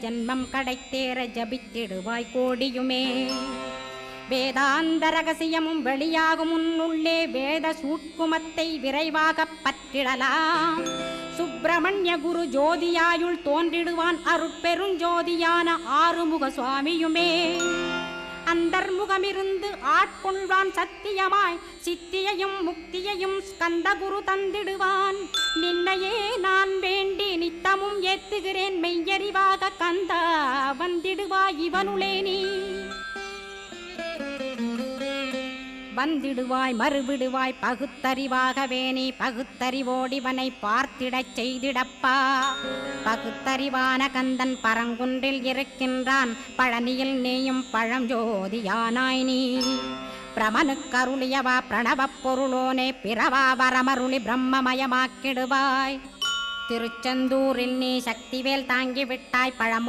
ஜென்மம் கடைத்தேற ஜபித்திடுவாய் கோடியுமே. வேதாந்த ரகசியமும் வெளியாகும் முன்னுள்ளே வேத சூட்குமத்தை விரைவாக பற்றிடலாம். சுப்பிரமணிய குரு ஜோதியாயுள் தோன்றிடுவான் அருட்பெருஞ்சோதியான ஆறுமுக சுவாமியுமே. அந்தர்முகமிருந்து ஆட்கொள்வான் சத்தியமாய் சித்தியையும் முக்தியையும் ஸ்கந்தகுரு தந்திடுவான். நின்னையே நான் வேண்டி நித்தமும் ஏத்துகிறேன் மெய்யறிவாக கந்தா வந்திடுவாய் இவனுளே நீ. வந்திடுவாய் மறுவிடுவாய் பகுத்தறிவாகவே நீ. பகுத்தறிவோடிவனை பார்த்திடச் செய்திடப்பா. பகுத்தறிவான கந்தன் பரங்குன்றில் இருக்கின்றான். பழனியில் நீயும் பழஞ்சோதியானாய் நீ. பிரமனுக்கருளியவா பிரணவப் பொருளோனே பிறவா வரமருளி பிரம்மமயமாக்கிடுவாய். திருச்செந்தூரில் நீ சக்திவேல் தாங்கிவிட்டாய். பழமு